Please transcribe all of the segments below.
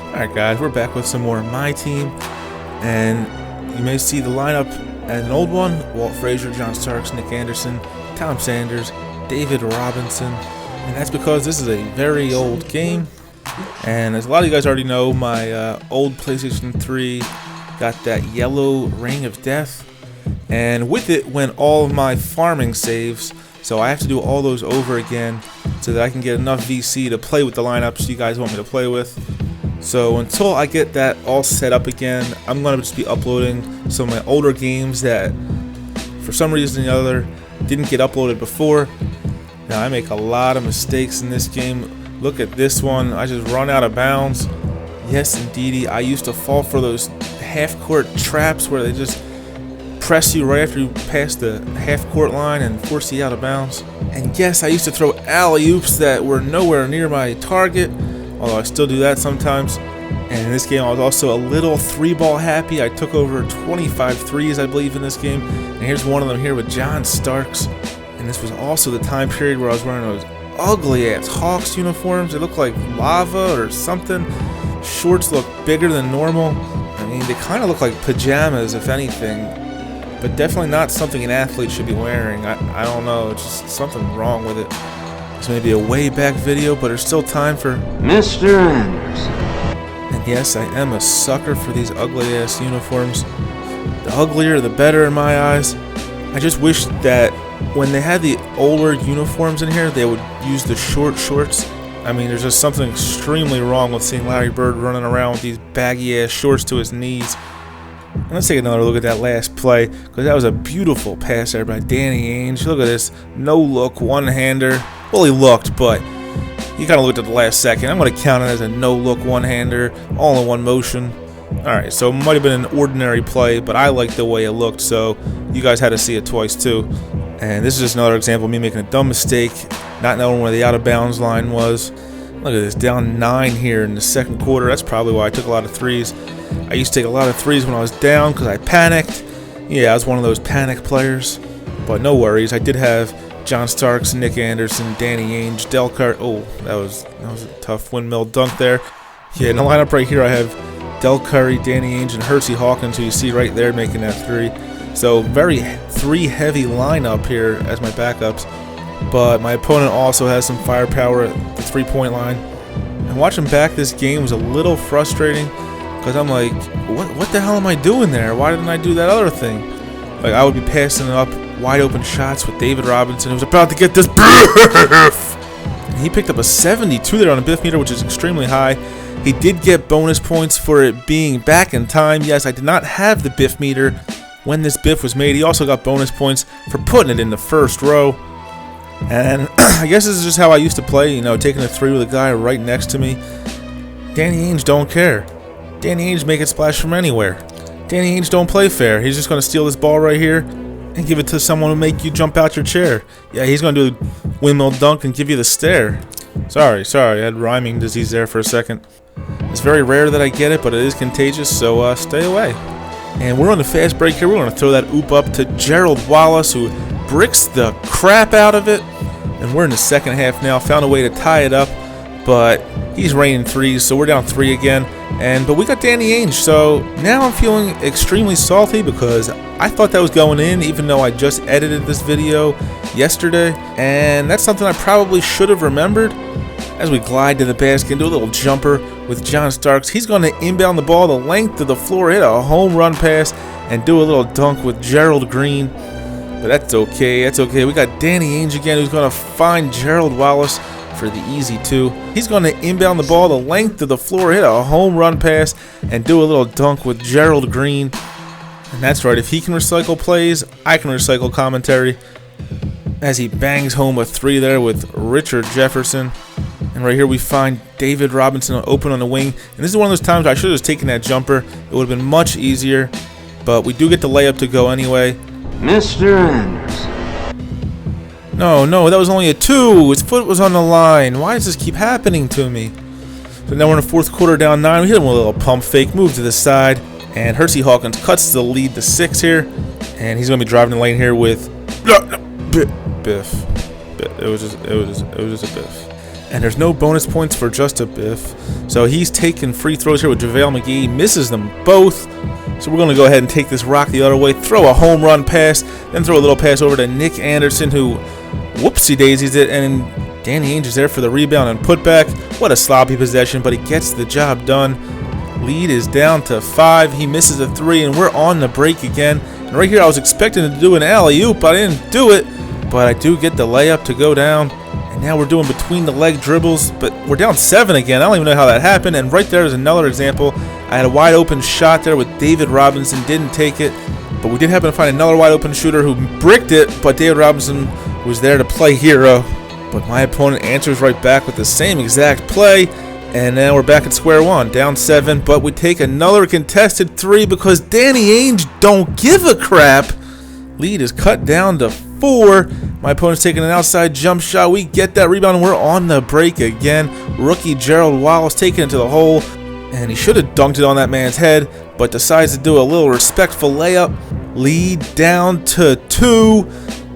Alright guys, we're back with some more MyTEAM, and you may see the lineup as an old one: Walt Frazier, John Starks, Nick Anderson, Tom Sanders, David Robinson. And that's because this is a very old game, and as a lot of you guys already know, my old PlayStation 3 got that yellow ring of death, and with it went all of my farming saves, so I have to do all those over again so that I can get enough VC to play with the lineups you guys want me to play with. So until I get that all set up again, I'm going to just be uploading some of my older games that for some reason or the other didn't get uploaded before. Now I make a lot of mistakes in this game. Look at this one, I just run out of bounds. Yes indeedy, I used to fall for those half-court traps where they just press you right after you pass the half-court line and force you out of bounds. And yes, I used to throw alley-oops that were nowhere near my target, although I still do that sometimes. And in this game I was also a little three-ball happy. I took over 25 threes, I believe, in this game. And here's one of them here with John Starks. And this was also the time period where I was wearing those ugly-ass Hawks uniforms. They look like lava or something. Shorts look bigger than normal. I mean, they kind of look like pajamas, if anything. But definitely not something an athlete should be wearing. I don't know, it's just something wrong with it. This may be a way back video, but there's still time for Mr. Anderson. And yes, I am a sucker for these ugly ass uniforms. The uglier the better in my eyes. I just wish that when they had the older uniforms in here, they would use the short shorts. I mean, there's just something extremely wrong with seeing Larry Bird running around with these baggy ass shorts to his knees. And let's take another look at that last play, because that was a beautiful pass there by Danny Ainge. Look at this no-look one-hander. Well, he looked, but he kind of looked at the last second. I'm going to count it as a no-look one-hander, all in one motion. Alright, so it might have been an ordinary play, but I liked the way it looked, so you guys had to see it twice too. And this is just another example of me making a dumb mistake, not knowing where the out-of-bounds line was. Look at this, down 9 here in the second quarter. That's probably why I took a lot of threes. I used to take a lot of threes when I was down because I panicked. Yeah, I was one of those panic players. But no worries, I did have John Starks, Nick Anderson, Danny Ainge, Del Curry. Oh, that was a tough windmill dunk there. Yeah, in the lineup right here I have Del Curry, Danny Ainge, and Hersey Hawkins, who you see right there making that three. So very three-heavy lineup here as my backups. But my opponent also has some firepower at the three-point line. And watching back this game was a little frustrating because I'm like, what the hell am I doing there? Why didn't I do that other thing? Like, I would be passing up wide open shots with David Robinson, who was about to get this biff. And he picked up a 72 there on a biff meter, which is extremely high. He did get bonus points for it being back in time. Yes, I did not have the biff meter when this biff was made. He also got bonus points for putting it in the first row. And I guess this is just how I used to play, you know, taking a three with a guy right next to me. Danny Ainge don't care. Danny Ainge make it splash from anywhere. Danny Ainge don't play fair. He's just going to steal this ball right here and give it to someone who make you jump out your chair. Yeah, he's going to do the windmill dunk and give you the stare. Sorry, I had rhyming disease there for a second. It's very rare that I get it, but it is contagious, so stay away. And we're on the fast break here. We're going to throw that oop up to Gerald Wallace, who bricks the crap out of it. And we're in the second half now. Found a way to tie it up, but he's raining threes, so we're down 3 again. But we got Danny Ainge, so now I'm feeling extremely salty because I thought that was going in, even though I just edited this video yesterday. And that's something I probably should have remembered. As we glide to the basket and do a little jumper with John Starks, he's going to inbound the ball the length of the floor, hit a home run pass, and do a little dunk with Gerald Green. But that's okay, We got Danny Ainge again, who's going to find Gerald Wallace for the easy 2. He's going to inbound the ball the length of the floor, hit a home run pass, and do a little dunk with Gerald Green. And that's right, if he can recycle plays, I can recycle commentary. As he bangs home a 3 there with Richard Jefferson. And right here we find David Robinson open on the wing. And this is one of those times I should have just taken that jumper. It would have been much easier. But we do get the layup to go anyway. Mr. Anderson. No, that was only a 2. His foot was on the line. Why does this keep happening to me? So now we're in the fourth quarter down 9. We hit him with a little pump fake, move to the side. And Hersey Hawkins cuts the lead to 6 here. And he's going to be driving the lane here with biff. It was just a biff. And there's no bonus points for just a biff. So he's taking free throws here with JaVale McGee. Misses them both. So we're going to go ahead and take this rock the other way. Throw a home run pass. Then throw a little pass over to Nick Anderson, who whoopsie daisies it. And Danny Ainge is there for the rebound and putback. What a sloppy possession, but he gets the job done. Lead is down to 5. He misses a 3, and we're on the break again. And right here I was expecting to do an alley-oop. I didn't do it, but I do get the layup to go down. And now we're doing between the leg dribbles, but we're down 7 again. I don't even know how that happened. And right there is another example. I had a wide open shot there with David Robinson, didn't take it, but we did happen to find another wide open shooter who bricked it, but David Robinson was there to play hero. But my opponent answers right back with the same exact play, and now we're back at square one, down 7, but we take another contested 3 because Danny Ainge don't give a crap. Lead is cut down to 4. My opponent's taking an outside jump shot. We get that rebound, and we're on the break again. Rookie Gerald Wallace taking it to the hole, and he should have dunked it on that man's head, but decides to do a little respectful layup. Lead down to 2,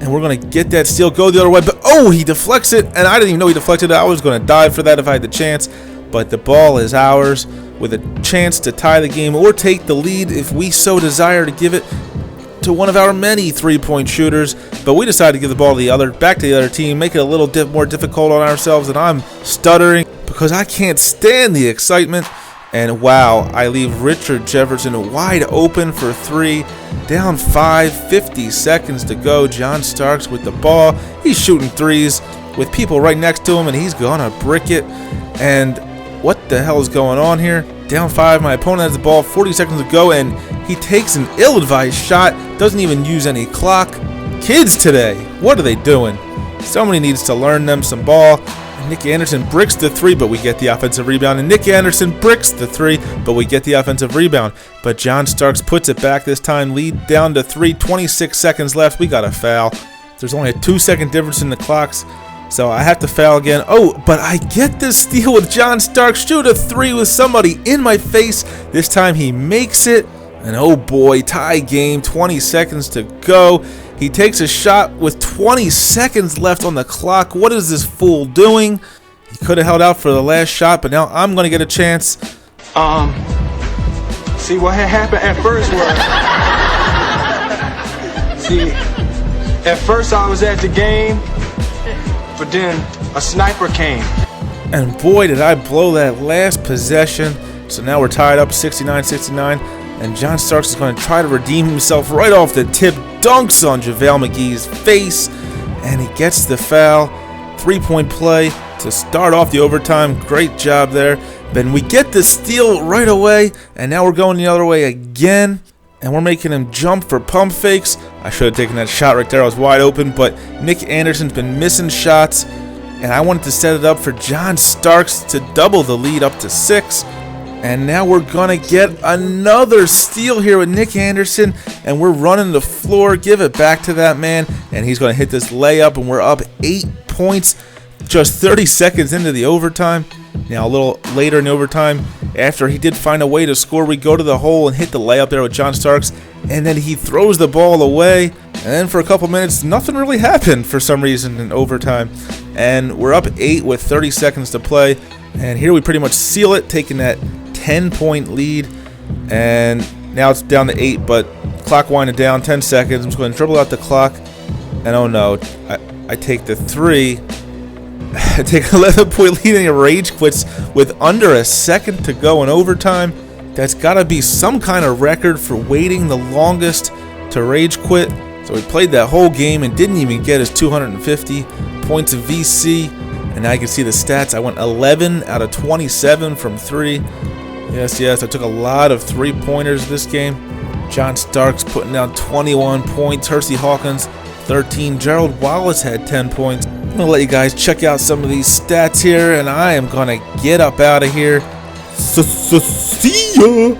and we're going to get that steal, go the other way, but oh, he deflects it, and I didn't even know he deflected it. I was going to dive for that if I had the chance, but the ball is ours with a chance to tie the game or take the lead if we so desire to give it to one of our many three-point shooters. But we decided to give the ball to back to the other team, make it a little more difficult on ourselves, and I'm stuttering because I can't stand the excitement. And wow, I leave Richard Jefferson wide open for 3, down 5, 50 seconds to go. John Starks with the ball. He's shooting threes with people right next to him, and he's gonna brick it. And what the hell is going on here? Down 5, my opponent has the ball, 40 seconds to go, and he takes an ill-advised shot, doesn't even use any clock. Kids today, what are they doing? Somebody needs to learn them some ball. Nick Anderson bricks the 3, but we get the offensive rebound. And Nick Anderson bricks the 3, but we get the offensive rebound. But John Starks puts it back this time. Lead down to 3, 26 seconds left. We got a foul. There's only a 2-second difference in the clocks, so I have to foul again. Oh, but I get this steal with John Starks. Shoot a 3 with somebody in my face. This time he makes it. And oh boy, tie game, 20 seconds to go. He takes a shot with 20 seconds left on the clock. What is this fool doing? He could have held out for the last shot, but now I'm going to get a chance. See what had happened at first was, see, at first I was at the game, but then a sniper came. And boy, did I blow that last possession. So now we're tied up 69-69. And John Starks is going to try to redeem himself right off the tip. Dunks on JaVale McGee's face. And he gets the foul. 3-point play to start off the overtime. Great job there. Then we get the steal right away. And now we're going the other way again. And we're making him jump for pump fakes. I should have taken that shot right there. I was wide open. But Nick Anderson's been missing shots. And I wanted to set it up for John Starks to double the lead up to 6. And now we're going to get another steal here with Nick Anderson. And we're running the floor. Give it back to that man. And he's going to hit this layup. And we're up 8 points just 30 seconds into the overtime. Now a little later in the overtime, after he did find a way to score, we go to the hole and hit the layup there with John Starks. And then he throws the ball away. And then for a couple minutes, nothing really happened for some reason in overtime. And we're up 8 with 30 seconds to play. And here we pretty much seal it, taking that 10-point lead, and now it's down to 8, but clock winding down, 10 seconds. I'm just going to dribble out the clock, and oh no, I take the 3. I take an 11-point lead, and he rage quits with under a second to go in overtime. That's got to be some kind of record for waiting the longest to rage quit. So he played that whole game and didn't even get his 250 points of VC. And now you can see the stats. I went 11 out of 27 from 3. Yes, I took a lot of 3-pointers this game. John Starks putting down 21 points. Hersey Hawkins, 13. Gerald Wallace had 10 points. I'm going to let you guys check out some of these stats here, and I am going to get up out of here. See ya!